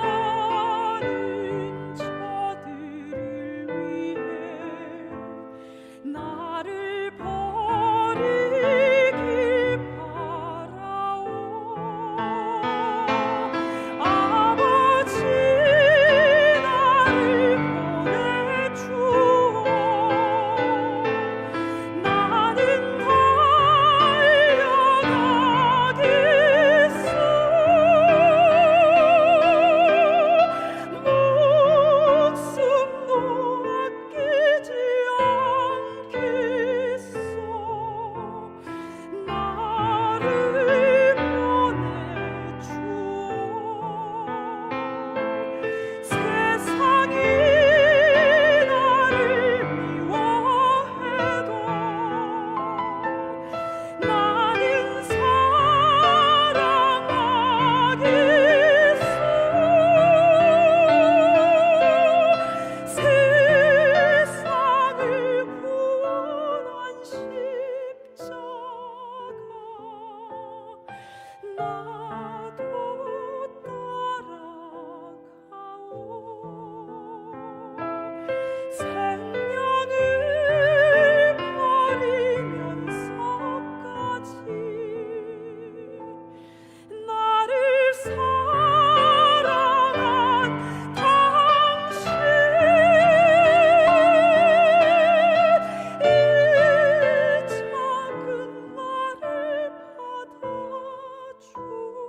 죽어가는 자들을 위해 나를 버리길 바라오. 아버지 나를 보내주오. 나는 달려가겠소. 목숨도 아끼지 않겠소. 나를 보내주오. 세상이 나를 미워해도 나는 사랑하겠소. 세상을 구원한 십자가 나도 따라가오. 생명을 버리면서까지 나를 사랑한 당신, 이 작은 나를 받아주오.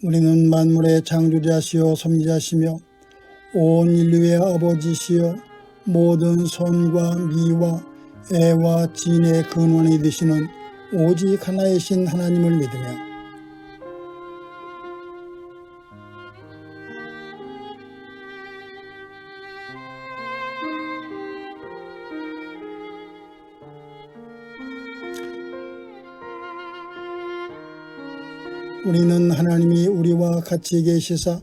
우리는 만물의 창조자시요 섭리자시며 온 인류의 아버지시여 모든 선과 미와 애와 진의 근원이 되시는 오직 하나이신 하나님을 믿으며 우리는 하나님이 우리와 같이 계시사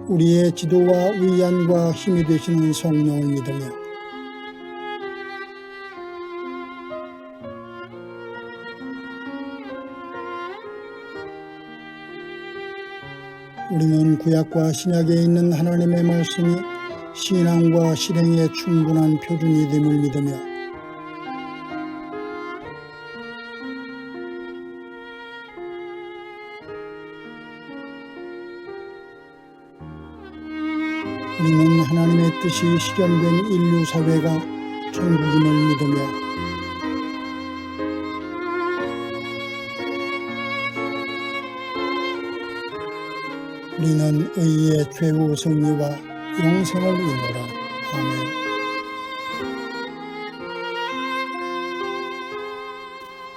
우리의 지도와 위안과 힘이 되시는 성령을 믿으며 우리는 구약과 신약에 있는 하나님의 말씀이 신앙과 실행에 충분한 표준이 됨을 믿으며 우리는 하나님의 뜻이 실현된 인류 사회가 천국임을 믿으며 우리는 의의 최후 승리와 영생을 이루라. 아멘.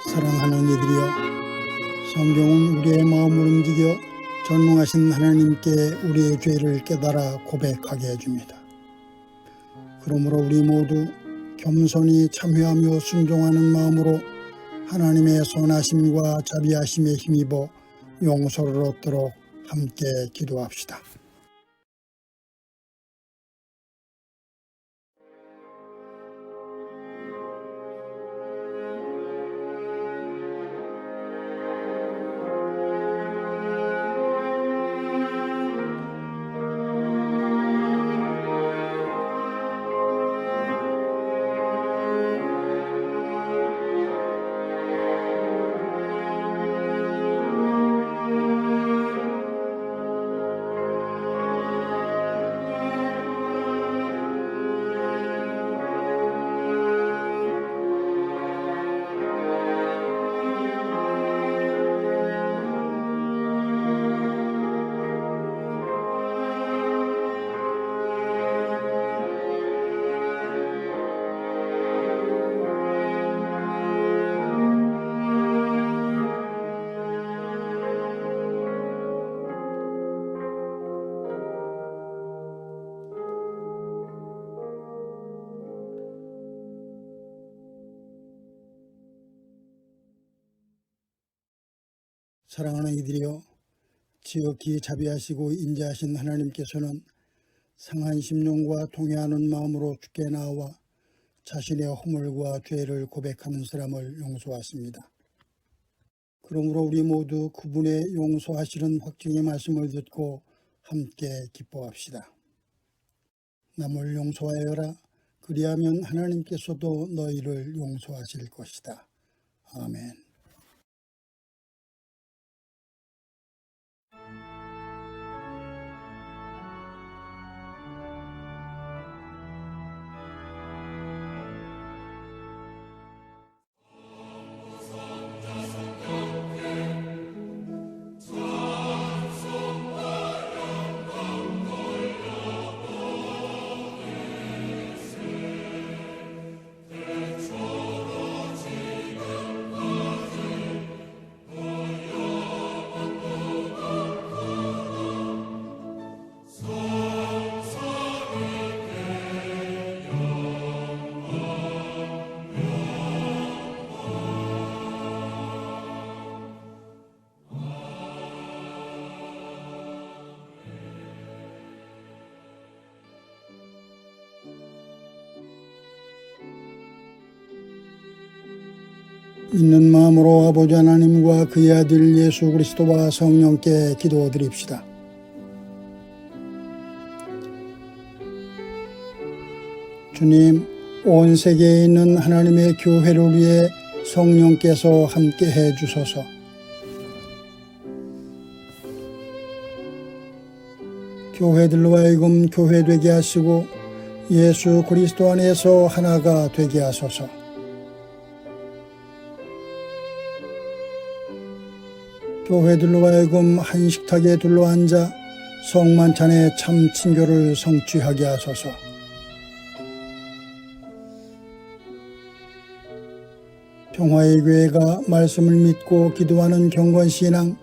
사랑하는 이들이여, 성경은 우리의 마음을 움직여 전능하신 하나님께 우리의 죄를 깨달아 고백하게 해줍니다. 그러므로 우리 모두 겸손히 참회하며 순종하는 마음으로 하나님의 선하심과 자비하심에 힘입어 용서를 얻도록 함께 기도합시다. 사랑하는 이들이여, 지극히 자비하시고 인자하신 하나님께서는 상한 심령과 통회하는 마음으로 주께 나와 자신의 허물과 죄를 고백하는 사람을 용서하십니다. 그러므로 우리 모두 그분의 용서하시는 확증의 말씀을 듣고 함께 기뻐합시다. 남을 용서하여라. 그리하면 하나님께서도 너희를 용서하실 것이다. 아멘. 믿는 마음으로 아버지 하나님과 그의 아들 예수 그리스도와 성령께 기도드립시다. 주님, 온 세계에 있는 하나님의 교회를 위해 성령께서 함께 해주소서. 교회들로 하여금 교회되게 하시고 예수 그리스도 안에서 하나가 되게 하소서. 교회들로 하여금 한 식탁에 둘러앉아 성만찬의 참 친교를 성취하게 하소서. 평화의 교회가 말씀을 믿고 기도하는 경건신앙,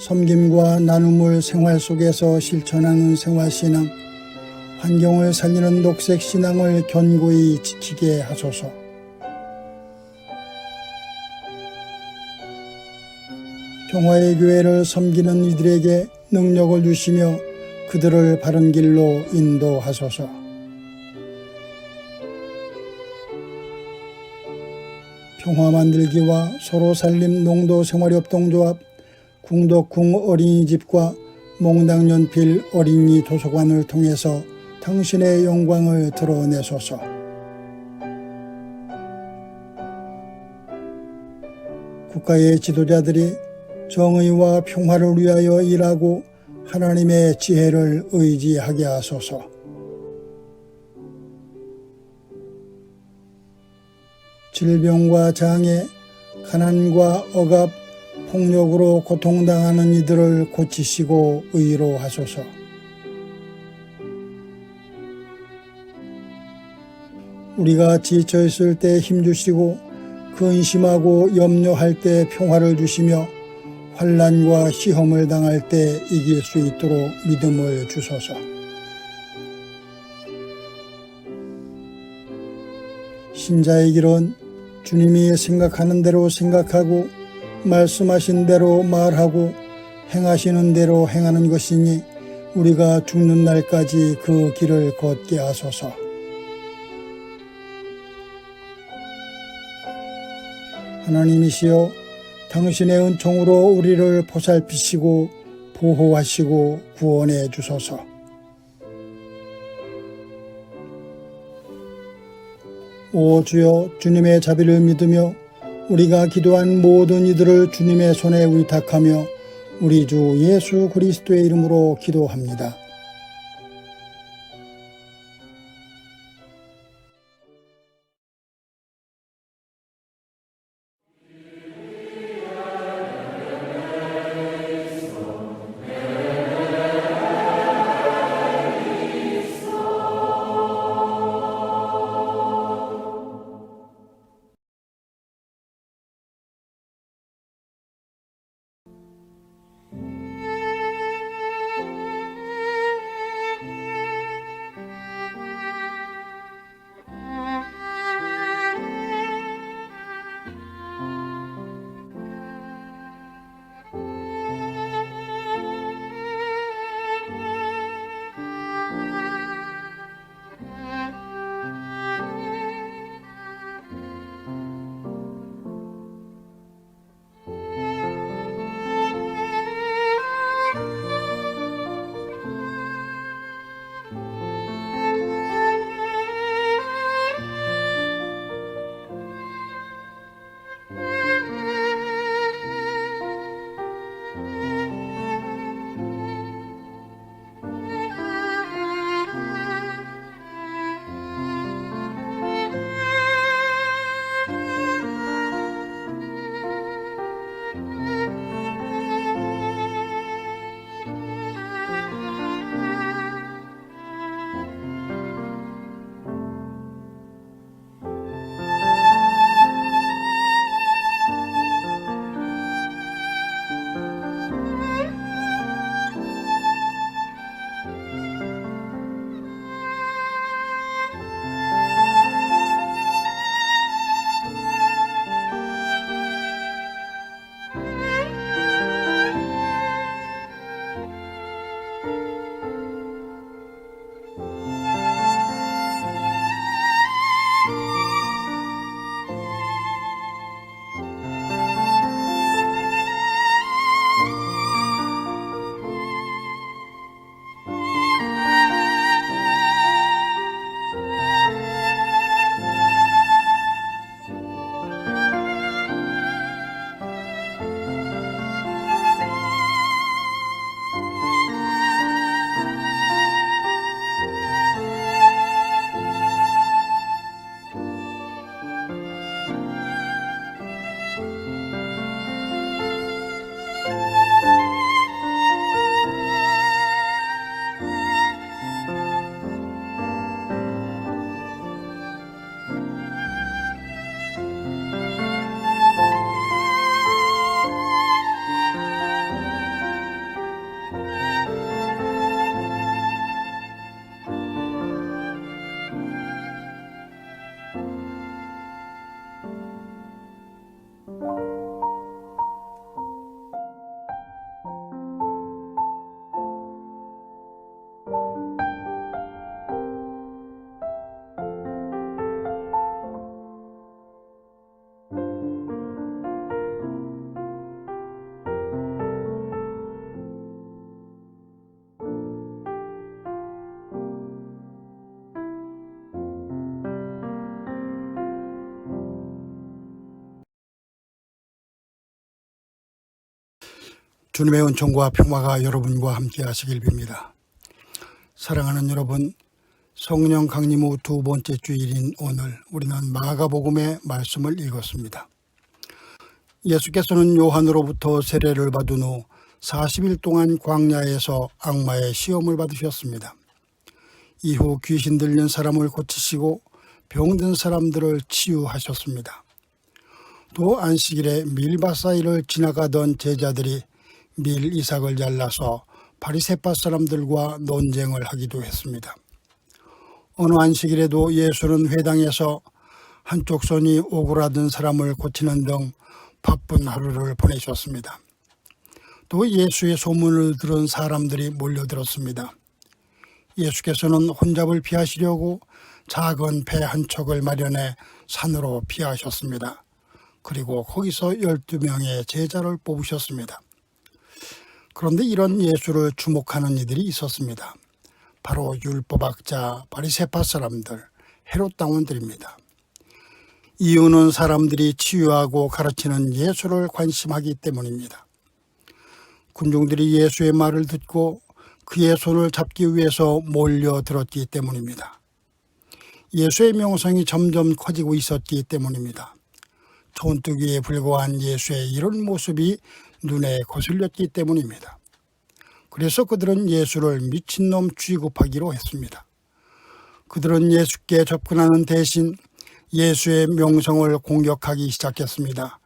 섬김과 나눔을 생활 속에서 실천하는 생활신앙, 환경을 살리는 녹색신앙을 견고히 지키게 하소서. 평화의 교회를 섬기는 이들에게 능력을 주시며 그들을 바른 길로 인도하소서. 평화 만들기와 서로 살림 농도생활협동조합, 궁덕궁 어린이집과 몽당연필 어린이 도서관을 통해서 당신의 영광을 드러내소서. 국가의 지도자들이 정의와 평화를 위하여 일하고 하나님의 지혜를 의지하게 하소서. 질병과 장애, 가난과 억압, 폭력으로 고통당하는 이들을 고치시고 의로하소서. 우리가 지쳐있을 때 힘주시고 근심하고 염려할 때 평화를 주시며 환난과 시험을 당할 때 이길 수 있도록 믿음을 주소서. 신자의 길은 주님이 생각하는 대로 생각하고 말씀하신 대로 말하고 행하시는 대로 행하는 것이니 우리가 죽는 날까지 그 길을 걷게 하소서. 하나님이시여, 당신의 은총으로 우리를 보살피시고 보호하시고 구원해 주소서. 오 주여, 주님의 자비를 믿으며 우리가 기도한 모든 이들을 주님의 손에 위탁하며 우리 주 예수 그리스도의 이름으로 기도합니다. 주님의 은총과 평화가 여러분과 함께 하시길 빕니다. 사랑하는 여러분, 성령 강림 후 두 번째 주일인 오늘 우리는 마가복음의 말씀을 읽었습니다. 예수께서는 요한으로부터 세례를 받은 후 40일 동안 광야에서 악마의 시험을 받으셨습니다. 이후 귀신 들린 사람을 고치시고 병든 사람들을 치유하셨습니다. 또 안식일에 밀밭 사이를 지나가던 제자들이 밀 이삭을 잘라서 바리새파 사람들과 논쟁을 하기도 했습니다. 어느 안식일에도 예수는 회당에서 한쪽 손이 오그라든 사람을 고치는 등 바쁜 하루를 보내셨습니다. 또 예수의 소문을 들은 사람들이 몰려들었습니다. 예수께서는 혼잡을 피하시려고 작은 배 한 척을 마련해 산으로 피하셨습니다. 그리고 거기서 12명의 제자를 뽑으셨습니다. 그런데 이런 예수를 주목하는 이들이 있었습니다. 바로 율법학자, 바리새파 사람들, 헤롯 당원들입니다. 이유는 사람들이 치유하고 가르치는 예수를 관심하기 때문입니다. 군중들이 예수의 말을 듣고 그의 손을 잡기 위해서 몰려들었기 때문입니다. 예수의 명성이 점점 커지고 있었기 때문입니다. 촌뜨기에 불과한 예수의 이런 모습이 눈에 거슬렸기 때문입니다. 그래서 그들은 예수를 미친놈 취급하기로 했습니다. 그들은 예수께 접근하는 대신 예수의 명성을 공격하기 시작했습니다.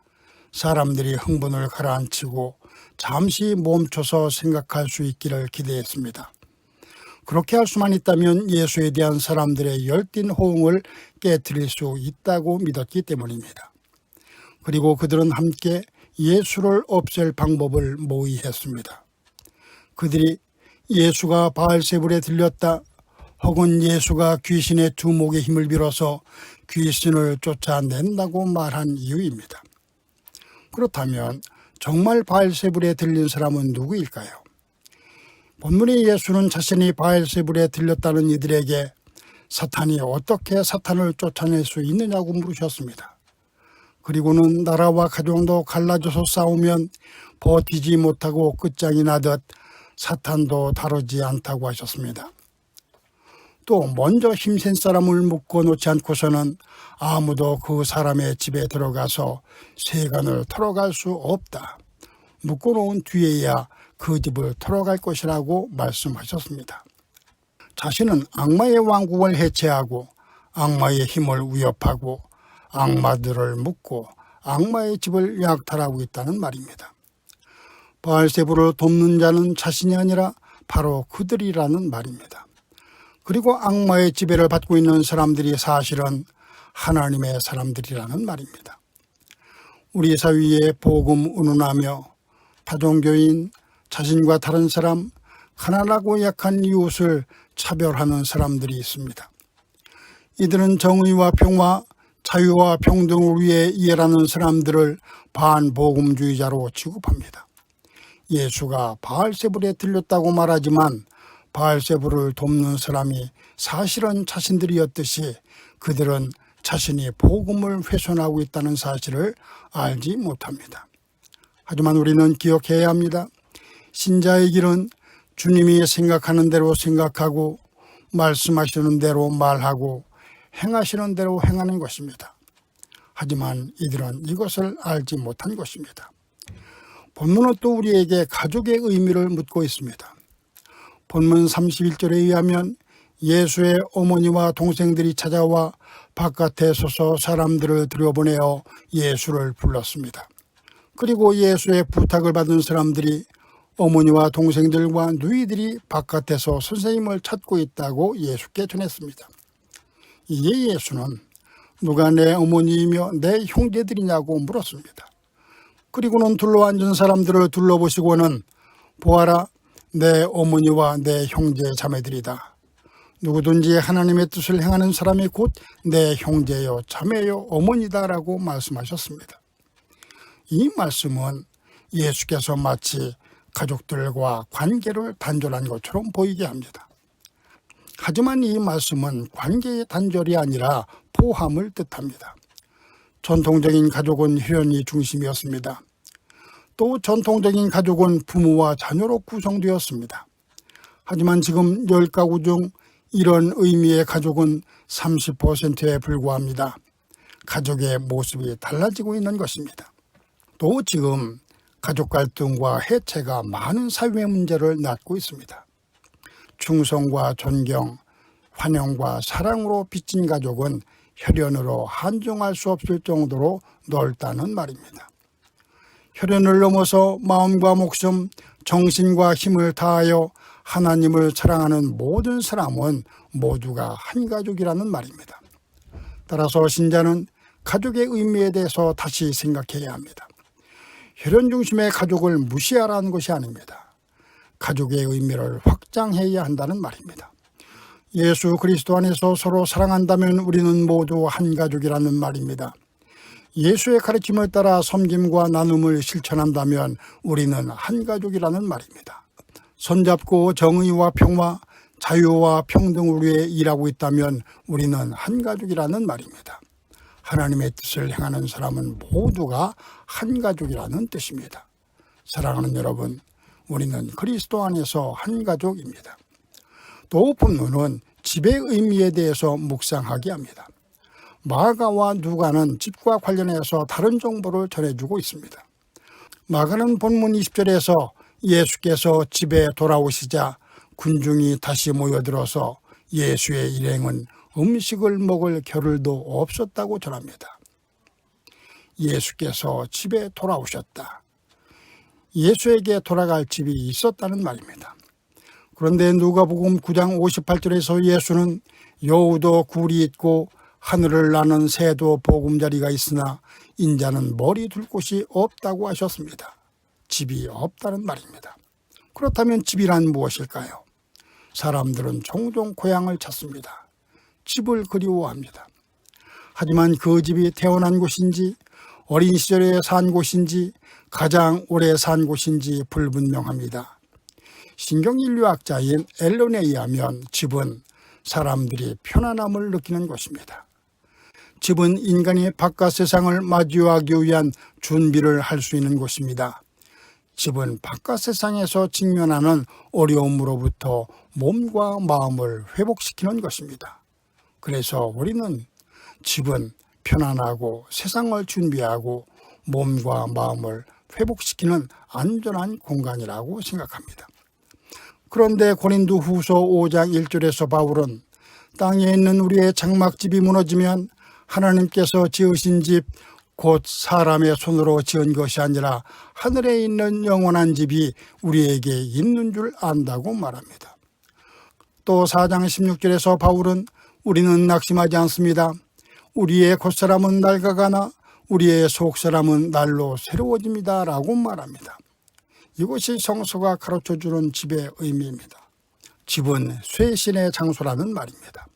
사람들이 흥분을 가라앉히고 잠시 멈춰서 생각할 수 있기를 기대했습니다. 그렇게 할 수만 있다면 예수에 대한 사람들의 열띤 호응을 깨트릴 수 있다고 믿었기 때문입니다. 그리고 그들은 함께 예수를 없앨 방법을 모의했습니다. 그들이 예수가 바알세불에 들렸다, 혹은 예수가 귀신의 두목의 힘을 빌어서 귀신을 쫓아낸다고 말한 이유입니다. 그렇다면 정말 바알세불에 들린 사람은 누구일까요? 본문의 예수는 자신이 바알세불에 들렸다는 이들에게 사탄이 어떻게 사탄을 쫓아낼 수 있느냐고 물으셨습니다. 그리고는 나라와 가정도 갈라져서 싸우면 버티지 못하고 끝장이 나듯 사탄도 다르지 않다고 하셨습니다. 또 먼저 힘센 사람을 묶어 놓지 않고서는 아무도 그 사람의 집에 들어가서 세간을 털어갈 수 없다. 묶어 놓은 뒤에야 그 집을 털어갈 것이라고 말씀하셨습니다. 자신은 악마의 왕국을 해체하고 악마의 힘을 위협하고 악마들을 묶고 악마의 집을 약탈하고 있다는 말입니다. 바알세불을 돕는 자는 자신이 아니라 바로 그들이라는 말입니다. 그리고 악마의 지배를 받고 있는 사람들이 사실은 하나님의 사람들이라는 말입니다. 우리 사회에 복음 운운하며 다종교인, 자신과 다른 사람, 가난하고 약한 이웃을 차별하는 사람들이 있습니다. 이들은 정의와 평화, 자유와 평등을 위해 일하는 사람들을 반복음주의자로 취급합니다. 예수가 바알세불에 들렸다고 말하지만 바알세불을 돕는 사람이 사실은 자신들이었듯이 그들은 자신이 복음을 훼손하고 있다는 사실을 알지 못합니다. 하지만 우리는 기억해야 합니다. 신자의 길은 주님이 생각하는 대로 생각하고 말씀하시는 대로 말하고 행하시는 대로 행하는 것입니다. 하지만 이들은 이것을 알지 못한 것입니다. 본문은 또 우리에게 가족의 의미를 묻고 있습니다. 본문 31절에 의하면 예수의 어머니와 동생들이 찾아와 바깥에 서서 사람들을 들여보내어 예수를 불렀습니다. 그리고 예수의 부탁을 받은 사람들이 어머니와 동생들과 누이들이 바깥에서 선생님을 찾고 있다고 예수께 전했습니다. 이에 예수는 누가 내 어머니이며 내 형제들이냐고 물었습니다. 그리고는 둘러앉은 사람들을 둘러보시고는 보아라, 내 어머니와 내 형제 자매들이다. 누구든지 하나님의 뜻을 행하는 사람이 곧 내 형제요 자매요 어머니다라고 말씀하셨습니다. 이 말씀은 예수께서 마치 가족들과 관계를 단절한 것처럼 보이게 합니다. 하지만 이 말씀은 관계의 단절이 아니라 포함을 뜻합니다. 전통적인 가족은 혈연이 중심이었습니다. 또 전통적인 가족은 부모와 자녀로 구성되었습니다. 하지만 지금 10가구 중 이런 의미의 가족은 30%에 불과합니다. 가족의 모습이 달라지고 있는 것입니다. 또 지금 가족 갈등과 해체가 많은 사회 문제를 낳고 있습니다. 충성과 존경, 환영과 사랑으로 빚진 가족은 혈연으로 한정할 수 없을 정도로 넓다는 말입니다. 혈연을 넘어서 마음과 목숨, 정신과 힘을 다하여 하나님을 사랑하는 모든 사람은 모두가 한 가족이라는 말입니다. 따라서 신자는 가족의 의미에 대해서 다시 생각해야 합니다. 혈연 중심의 가족을 무시하라는 것이 아닙니다. 가족의 의미를 확장해야 한다는 말입니다. 예수 그리스도 안에서 서로 사랑한다면 우리는 모두 한 가족이라는 말입니다. 예수의 가르침을 따라 섬김과 나눔을 실천한다면 우리는 한 가족이라는 말입니다. 손잡고 정의와 평화, 자유와 평등을 위해 일하고 있다면 우리는 한 가족이라는 말입니다. 하나님의 뜻을 행하는 사람은 모두가 한 가족이라는 뜻입니다. 사랑하는 여러분, 우리는 그리스도 안에서 한 가족입니다. 또 본문은 집의 의미에 대해서 묵상하게 합니다. 마가와 누가는 집과 관련해서 다른 정보를 전해주고 있습니다. 마가는 본문 20절에서 예수께서 집에 돌아오시자 군중이 다시 모여들어서 예수의 일행은 음식을 먹을 겨를도 없었다고 전합니다. 예수께서 집에 돌아오셨다. 예수에게 돌아갈 집이 있었다는 말입니다. 그런데 누가복음 9장 58절에서 예수는 여우도 굴이 있고 하늘을 나는 새도 보금자리가 있으나 인자는 머리 둘 곳이 없다고 하셨습니다. 집이 없다는 말입니다. 그렇다면 집이란 무엇일까요? 사람들은 종종 고향을 찾습니다. 집을 그리워합니다. 하지만 그 집이 태어난 곳인지 어린 시절에 산 곳인지 가장 오래 산 곳인지 불분명합니다. 신경인류학자인 앨런에 의하면 집은 사람들이 편안함을 느끼는 곳입니다. 집은 인간이 바깥 세상을 마주하기 위한 준비를 할 수 있는 곳입니다. 집은 바깥 세상에서 직면하는 어려움으로부터 몸과 마음을 회복시키는 것입니다. 그래서 우리는 집은 편안하고 세상을 준비하고 몸과 마음을 회복시키는 안전한 공간이라고 생각합니다. 그런데 고린도 후서 5장 1절에서 바울은 땅에 있는 우리의 장막집이 무너지면 하나님께서 지으신 집 곧 사람의 손으로 지은 것이 아니라 하늘에 있는 영원한 집이 우리에게 있는 줄 안다고 말합니다. 또 4장 16절에서 바울은 우리는 낙심하지 않습니다. 우리의 겉사람은 낡아가나 우리의 속사람은 날로 새로워집니다 라고 말합니다. 이것이 성서가 가르쳐주는 집의 의미입니다. 집은 쇄신의 장소라는 말입니다.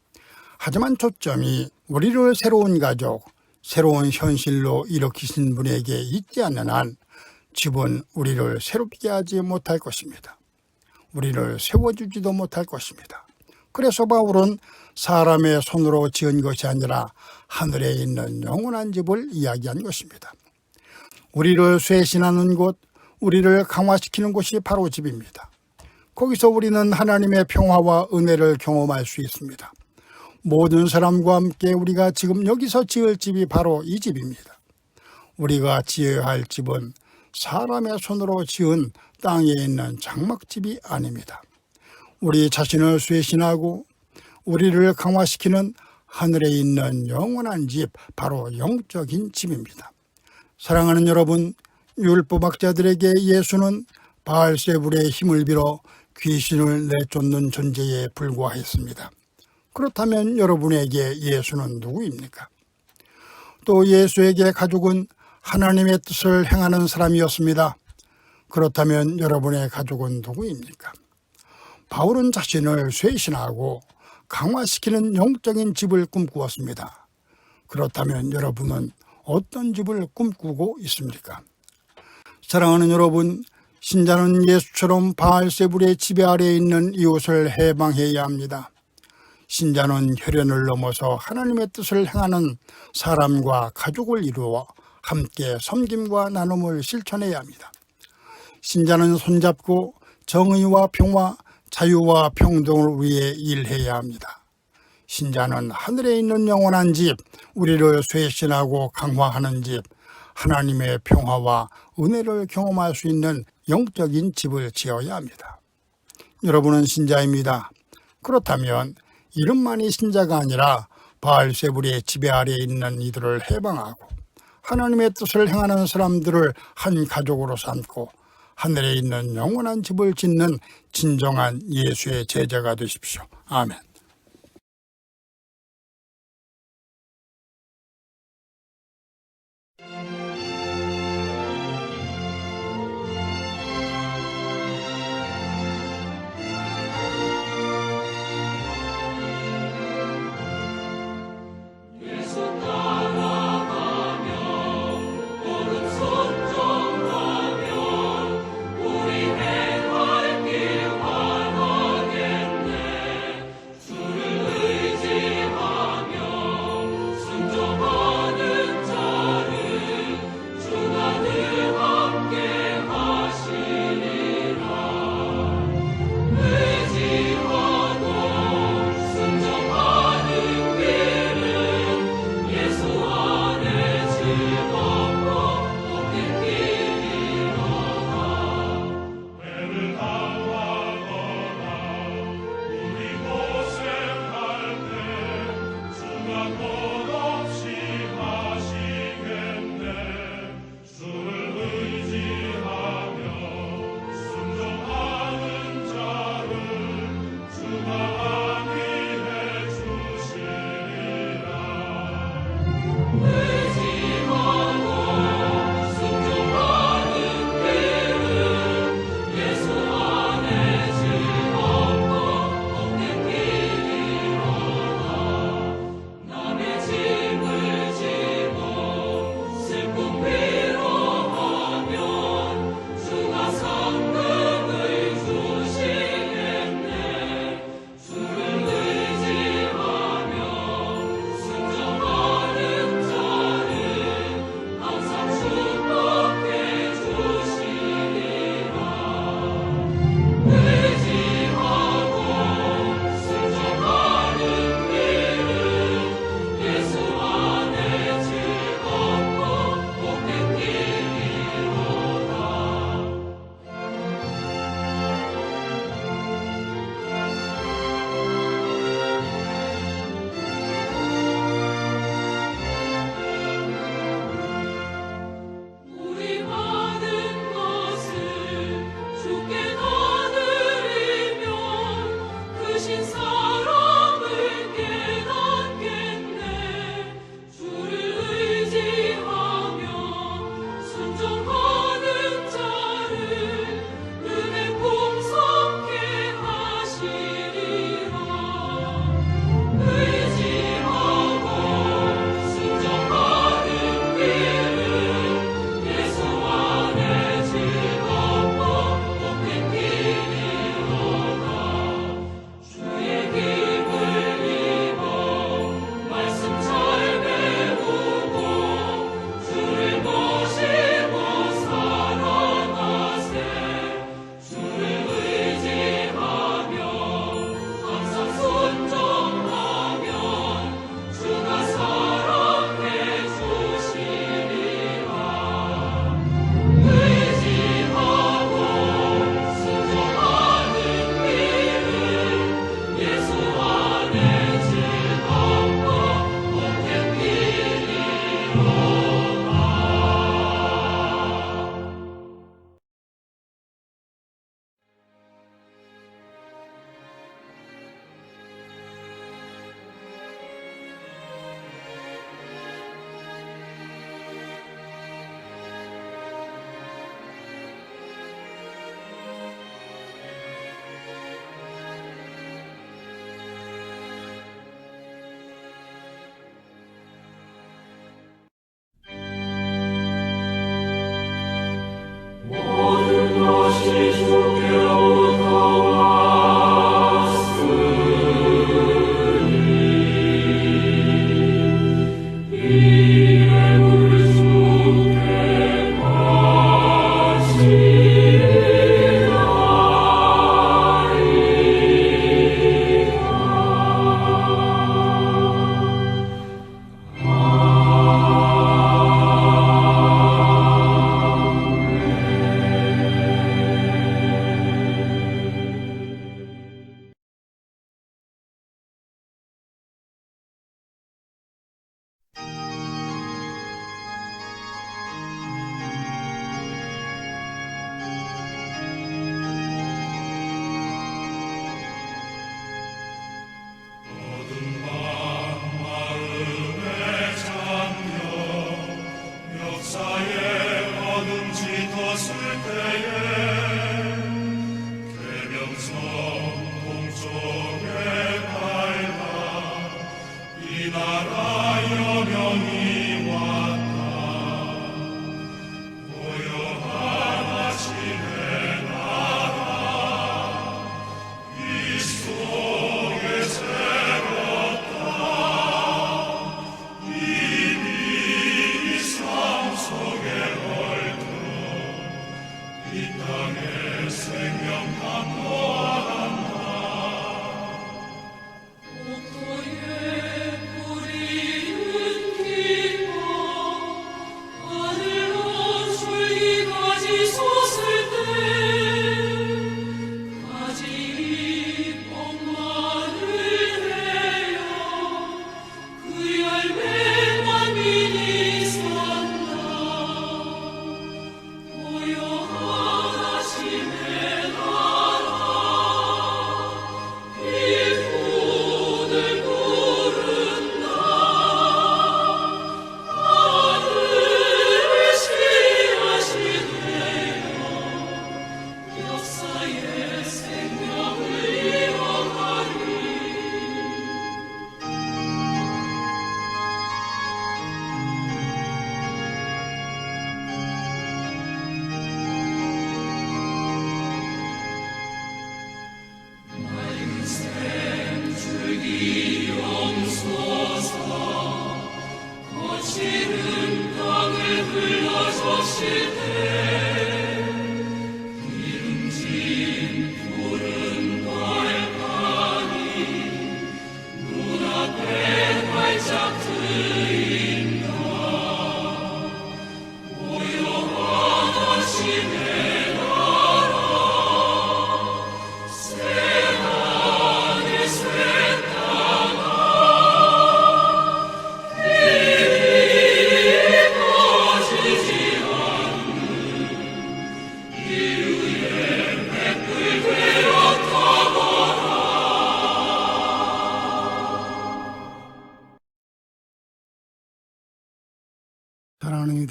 하지만 초점이 우리를 새로운 가족, 새로운 현실로 일으키신 분에게 있지 않는 한 집은 우리를 새롭게 하지 못할 것입니다. 우리를 세워주지도 못할 것입니다. 그래서 바울은 사람의 손으로 지은 것이 아니라 하늘에 있는 영원한 집을 이야기한 것입니다. 우리를 쇄신하는 곳, 우리를 강화시키는 곳이 바로 집입니다. 거기서 우리는 하나님의 평화와 은혜를 경험할 수 있습니다. 모든 사람과 함께 우리가 지금 여기서 지을 집이 바로 이 집입니다. 우리가 지어야 할 집은 사람의 손으로 지은 땅에 있는 장막집이 아닙니다. 우리 자신을 쇄신하고 우리를 강화시키는 하늘에 있는 영원한 집, 바로 영적인 집입니다. 사랑하는 여러분, 율법학자들에게 예수는 바알세불의 힘을 빌어 귀신을 내쫓는 존재에 불과했습니다. 그렇다면 여러분에게 예수는 누구입니까? 또 예수에게 가족은 하나님의 뜻을 행하는 사람이었습니다. 그렇다면 여러분의 가족은 누구입니까? 바울은 자신을 쇄신하고 강화시키는 영적인 집을 꿈꾸었습니다. 그렇다면 여러분은 어떤 집을 꿈꾸고 있습니까? 사랑하는 여러분, 신자는 예수처럼 바알세불의 지배 아래에 있는 이웃을 해방해야 합니다. 신자는 혈연을 넘어서 하나님의 뜻을 행하는 사람과 가족을 이루어 함께 섬김과 나눔을 실천해야 합니다. 신자는 손잡고 정의와 평화, 자유와 평등을 위해 일해야 합니다. 신자는 하늘에 있는 영원한 집, 우리를 쇄신하고 강화하는 집, 하나님의 평화와 은혜를 경험할 수 있는 영적인 집을 지어야 합니다. 여러분은 신자입니다. 그렇다면 이름만이 신자가 아니라 바알세불의 지배 아래에 있는 이들을 해방하고 하나님의 뜻을 행하는 사람들을 한 가족으로 삼고 하늘에 있는 영원한 집을 짓는 진정한 예수의 제자가 되십시오. 아멘. 주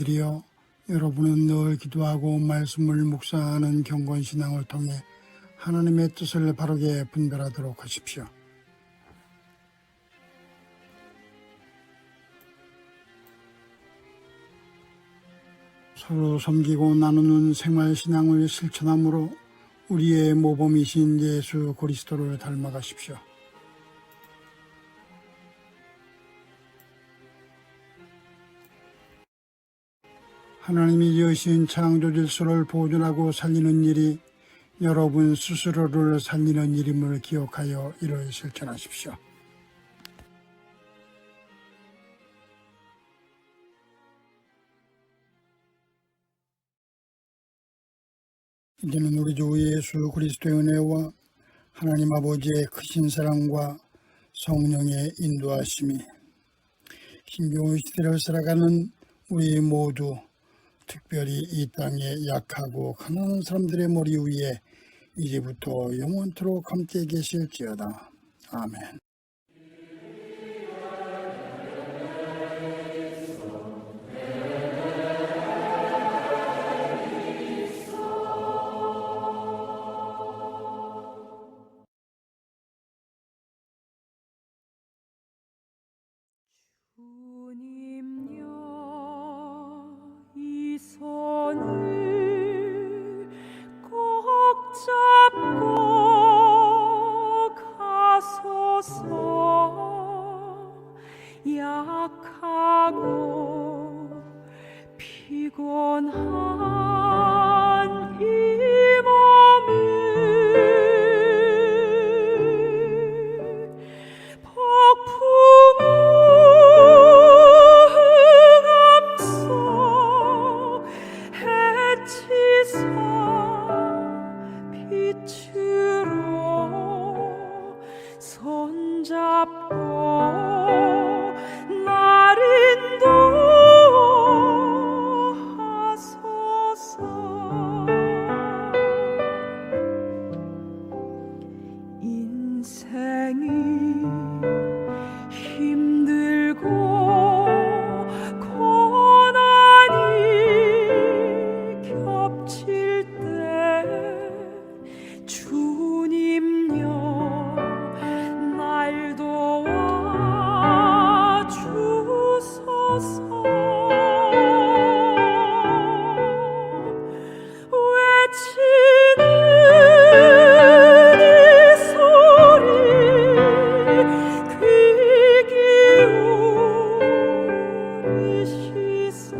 예배드리어 여러분은 늘 기도하고 말씀을 묵상하는 경건신앙을 통해 하나님의 뜻을 바르게 분별하도록 하십시오. 서로 섬기고 나누는 생활신앙을 실천함으로 우리의 모범이신 예수 그리스도를 닮아가십시오. 하나님이 여신 창조 질서를 보존하고 살리는 일이 여러분 스스로를 살리는 일임을 기억하여 이를 실천하십시오. 이제는 우리 주 예수 그리스도의 은혜와 하나님 아버지의 크신 사랑과 성령의 인도하심이 힘겨운 시대를 살아가는 우리 모두, 특별히 이 땅의 약하고 가난한 사람들의 머리 위에 이제부터 영원토록 함께 계실지어다. 아멘. 주님여 이 손을 꼭 잡고 가소서. 약하고 피곤한 이 몸을 폭풍 앞서 해치사 빛으로 손잡고 날 인도하소서. 인생이 힘들고 고난이 겹칠 때 주님여 날 도와 주소서. 외치는 이 소리 귀 기울이시사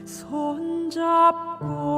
손잡고